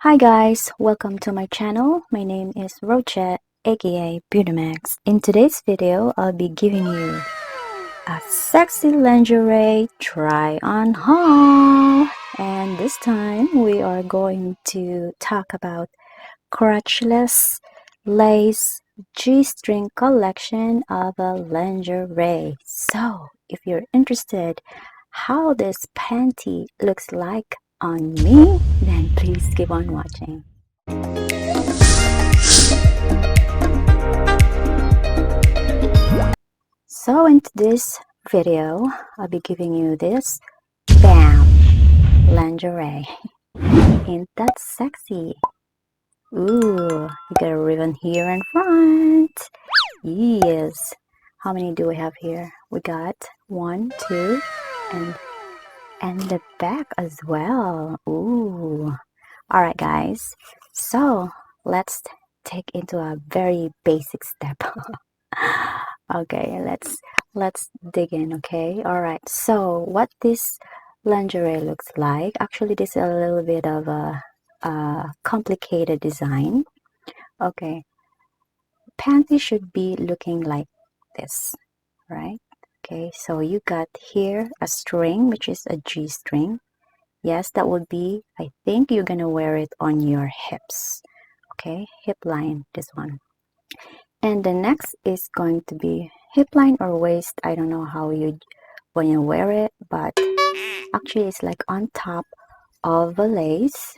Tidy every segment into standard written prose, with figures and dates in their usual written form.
Hi guys, welcome to my channel. My name is Roche, aka beautymagz. In today's video, I'll be giving you a sexy lingerie try on haul. And this time we are going to talk about crotchless lace G-string collection of a lingerie. So if you're interested how this panty looks like on me, then please keep on watching. So into this video, I'll be giving you this BAM lingerie. Ain't that sexy? Ooh, you got a ribbon here in front. Yes. How many do we have here? We got 1, 2, and the back as well. Ooh. All right, guys. So let's take into a very basic step. Okay, let's dig in. Okay. All right. So what this lingerie looks like? Actually, this is a little bit of a complicated design. Okay, panty should be looking like this, right? Okay, so you got here a string, which is a G string. Yes, that would be, I think you're gonna wear it on your hips. Okay, hip line, this one. And the next is going to be hip line or waist. I don't know how you when you wear it, but actually it's like on top of a lace,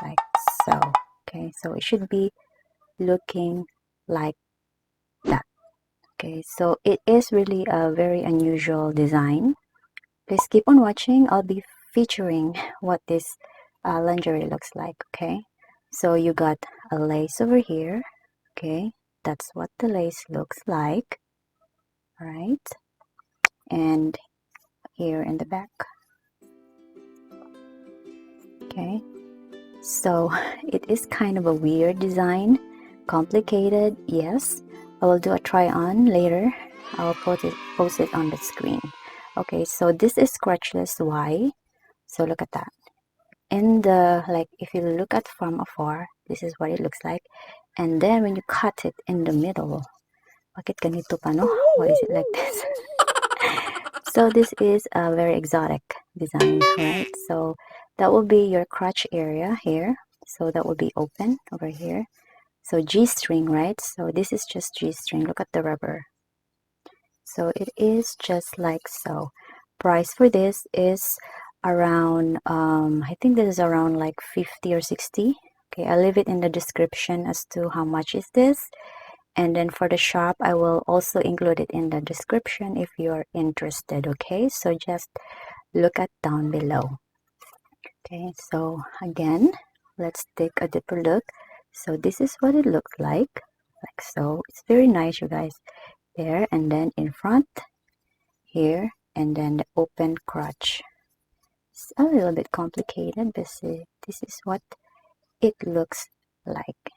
like so. Okay, so it should be looking like that. Okay, so it is really a very unusual design. Please keep on watching. I'll be featuring what this lingerie looks like. Okay, so you got a lace over here. Okay, that's what the lace looks like. All right, and here in the back. Okay, so it is kind of a weird design, complicated. Yes, I will do a try on later. I'll post it on the screen. Okay, so this is scratchless. Why? So look at that. In the, like, if you look at from afar, this is what it looks like. And then when you cut it in the middle, bakit ganito pa, no? Why is it like this? So this is a very exotic design, right? So that will be your crotch area here. So that will be open over here. So G-string, right? So this is just G-string. Look at the rubber. So it is just like so. Price for this is around I think this is around like 50 or 60. Okay, I'll leave it in the description as to how much is this. And then for the shop, I will also include it in the description if you're interested. Okay, so just look at down below. Okay, so again, let's take a deeper look. So this is what it looks like so. It's very nice, you guys. There, and then in front here, and then the open crotch. It's a little bit complicated, but this is what it looks like.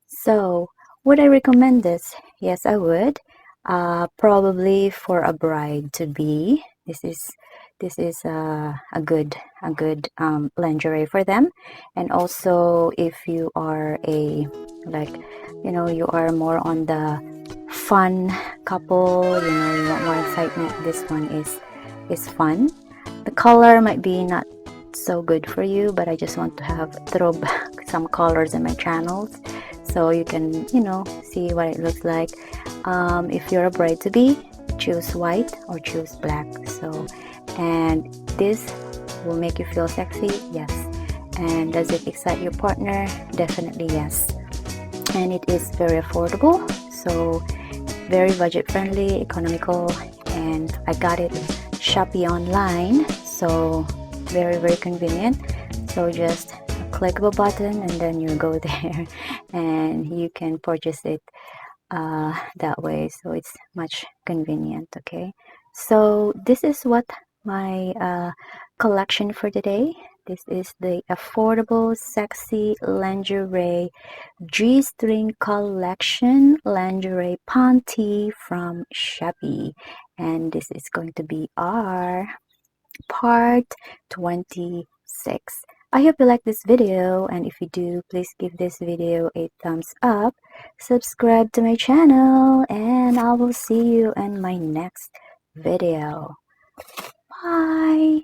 So would I recommend this? Yes, I would. Probably for a bride to be. This is a good lingerie for them. And also if you are a, like, you know, you are more on the fun couple, you know, you want more excitement, this one is fun. The color might be not so good for you, but I just want to have throw back some colors in my channels so you can, you know, see what it looks like. If you're a bride to be, choose white or choose black. So, and this will make you feel sexy, yes. And does it excite your partner? Definitely yes. And it is very affordable, so very budget friendly, economical, and I got it Shopee online, so very convenient. So just click of a button and then you go there and you can purchase it that way, so it's much convenient. Okay, so this is what my collection for today. This is the affordable sexy lingerie G-string collection lingerie panty from Shopee, and this is going to be our part 26. I hope you like this video, and if you do, please give this video a thumbs up, subscribe to my channel, and I will see you in my next video. Bye!